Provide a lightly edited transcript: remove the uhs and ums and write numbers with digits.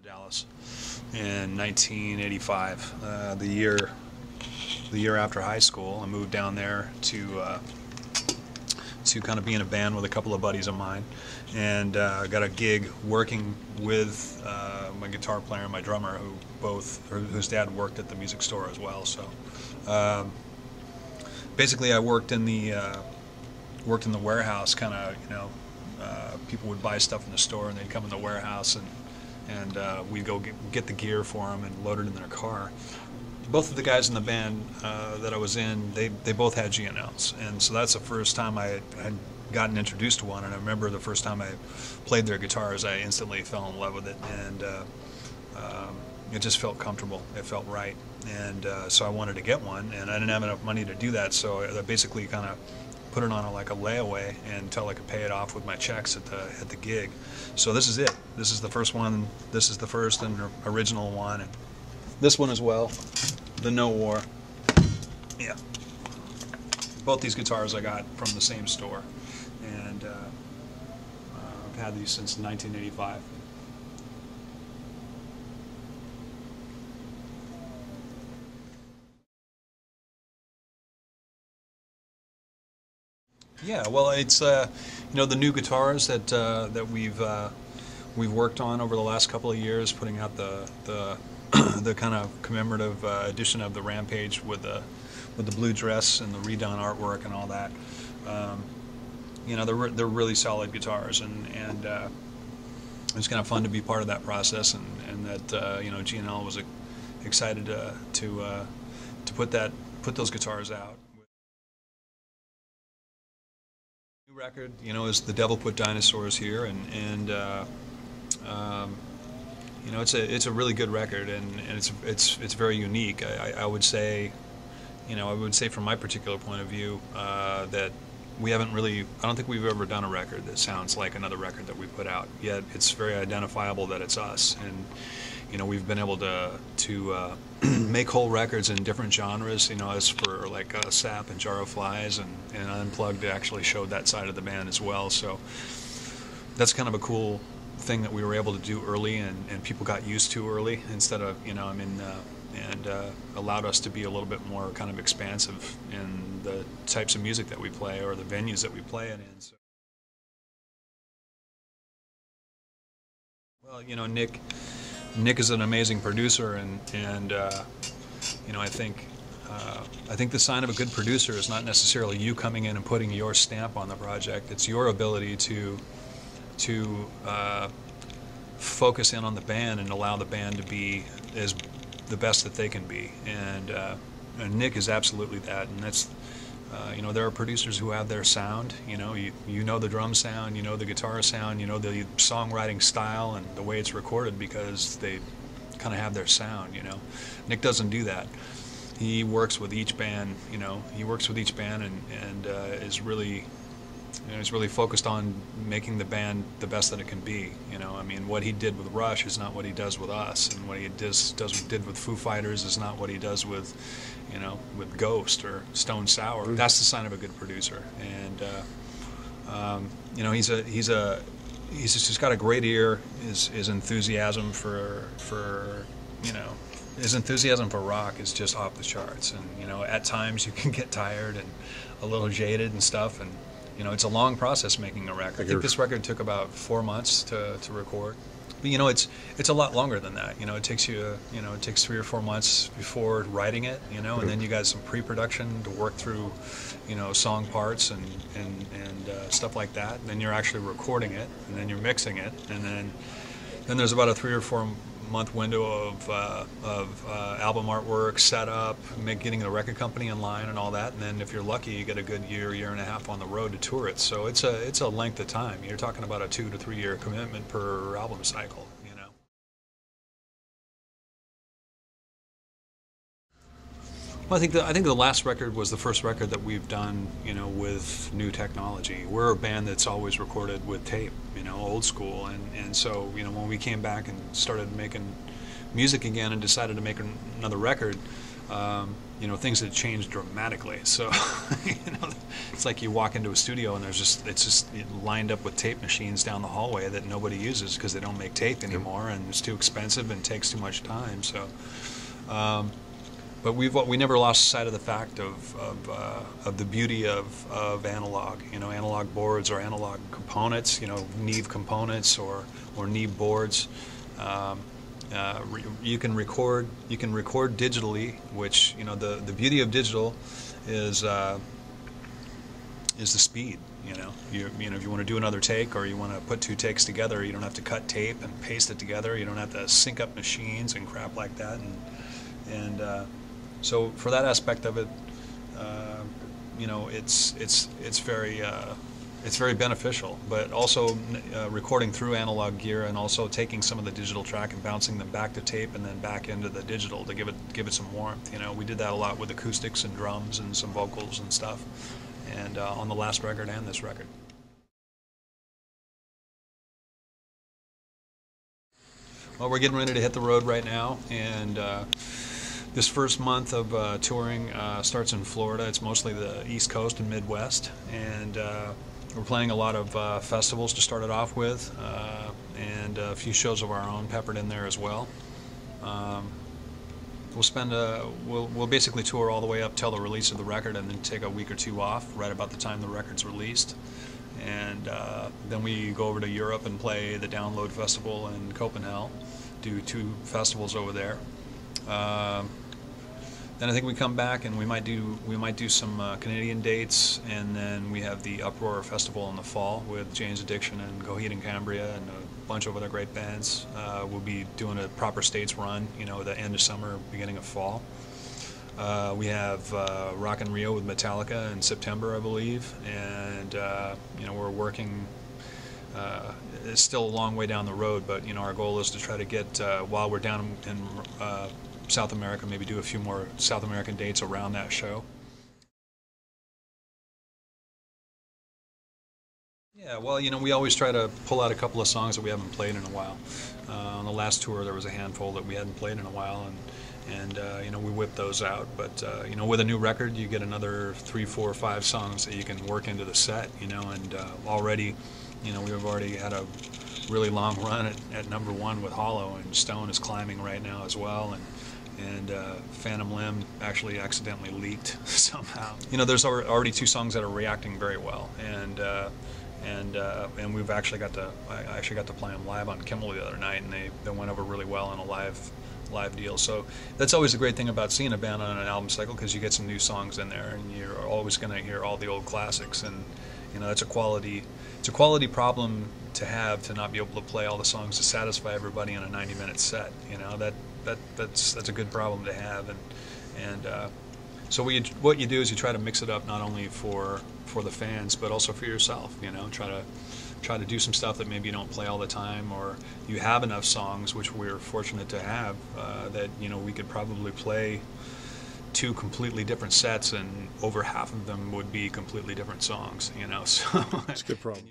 Dallas in 1985, the year after high school. I moved down there to kind of be in a band with a couple of buddies of mine, and got a gig working with my guitar player and my drummer, whose dad worked at the music store as well. So basically, I worked in the warehouse, kind of, people would buy stuff in the store and they'd come in the warehouse, and we'd go get the gear for them and load it in their car. Both of the guys in the band that I was in, they both had G&Ls, and so that's the first time I had gotten introduced to one. And I remember the first time I played their guitars, I instantly fell in love with it, and it just felt comfortable. It felt right, and so I wanted to get one, and I didn't have enough money to do that, so I basically kind of put it on like a layaway until I could pay it off with my checks at the gig. So this is it. This is the first one. This is the first and original one, and this one as well, the No War. Yeah. Both these guitars I got from the same store, and I've had these since 1985. Yeah, well, it's the new guitars that we've worked on over the last couple of years, putting out the kind of commemorative edition of the Rampage with the blue dress and the redone artwork and all that. They're really solid guitars, and it's kind of fun to be part of that process, and that G&L was excited to put those guitars out. New record, is the Devil Put Dinosaurs Here, and it's a really good record, and it's very unique. I would say, from my particular point of view, that we haven't really, I don't think we've ever done a record that sounds like another record that we put out, yet it's very identifiable that it's us. And we've been able to make whole records in different genres, as for like Sap and Jar of Flies, and Unplugged actually showed that side of the band as well. So that's kind of a cool thing that we were able to do early, and people got used to early, instead of, and allowed us to be a little bit more kind of expansive in the types of music that we play, or the venues that we play it in. So, well, Nick is an amazing producer, and I think the sign of a good producer is not necessarily you coming in and putting your stamp on the project. It's your ability to focus in on the band and allow the band to be the best that they can be, and Nick is absolutely that. And that's there are producers who have their sound. You know the drum sound, the guitar sound, the songwriting style and the way it's recorded, because they kind of have their sound. Nick doesn't do that. He works with each band. And is really focused on making the band the best that it can be. What he did with Rush is not what he does with us, and what he did with Foo Fighters is not what he does with Ghost or Stone Sour. That's the sign of a good producer. And he's just got a great ear. His enthusiasm for rock is just off the charts. And at times you can get tired and a little jaded and stuff, and it's a long process making a record. I think this record took about 4 months to record. But it's a lot longer than that. It takes you it takes 3 or 4 months before writing it, and then you got some pre-production to work through, song parts and stuff like that. And then you're actually recording it, and then you're mixing it, and then there's about a 3 or 4 month window of album artwork, setup, getting the record company in line and all that, and then if you're lucky, you get a good year and a half on the road to tour it. So it's a length of time. You're talking about a 2 to 3 year commitment per album cycle. Well, I think the last record was the first record that we've done, with new technology. We're a band that's always recorded with tape, old school, and so, when we came back and started making music again and decided to make another record, you know, things that changed dramatically. So, you know, it's like you walk into a studio and it's just lined up with tape machines down the hallway that nobody uses because they don't make tape anymore, and it's too expensive and takes too much time. So, but we never lost sight of the fact of the beauty of analog. You know, analog boards or analog components. You know, Neve components or Neve boards. You can record digitally, which, you know, the beauty of digital is the speed. You know, if you want to do another take or you want to put two takes together, you don't have to cut tape and paste it together. You don't have to sync up machines and crap like that. And so for that aspect of it, you know, it's very beneficial, but also recording through analog gear and also taking some of the digital track and bouncing them back to tape and then back into the digital to give it some warmth. You know, we did that a lot with acoustics and drums and some vocals and stuff, and on the last record and this record. Well, we're getting ready to hit the road right now, and this first month of touring starts in Florida. It's mostly the East Coast and Midwest, and we're playing a lot of festivals to start it off with, and a few shows of our own peppered in there as well. We'll basically tour all the way up till the release of the record, and then take a week or two off right about the time the record's released. And then we go over to Europe and play the Download Festival in Copenhagen, do 2 festivals over there. Then I think we come back and we might do some Canadian dates, and then we have the Uproar Festival in the fall with Jane's Addiction and Coheed and Cambria and a bunch of other great bands. We'll be doing a proper States run, you know, the end of summer, beginning of fall. We have Rock in Rio with Metallica in September, I believe, and you know, we're working. It's still a long way down the road, but you know, our goal is to try to get while we're down in South America, maybe do a few more South American dates around that show. Yeah, well, you know, we always try to pull out a couple of songs that we haven't played in a while. On the last tour, there was a handful that we hadn't played in a while, and you know, we whipped those out. But you know, with a new record, you get another 3, 4, 5 songs that you can work into the set. You know, and already, you know, we've already had a really long run at #1 with Hollow, and Stone is climbing right now as well, and Phantom Limb actually accidentally leaked somehow. You know, there's already 2 songs that are reacting very well, and we've actually got to I actually got to play them live on Kimmel the other night, and they went over really well in a live deal. So that's always the great thing about seeing a band on an album cycle, because you get some new songs in there, and you're always going to hear all the old classics, and you know, it's a quality problem to have, to not be able to play all the songs to satisfy everybody in a 90-minute set. You know, that's a good problem to have, and so what you do is you try to mix it up, not only for the fans but also for yourself. You know, try to do some stuff that maybe you don't play all the time, or you have enough songs, which we're fortunate to have, that you know, we could probably play 2 completely different sets, and over half of them would be completely different songs. You know, so it's a good problem.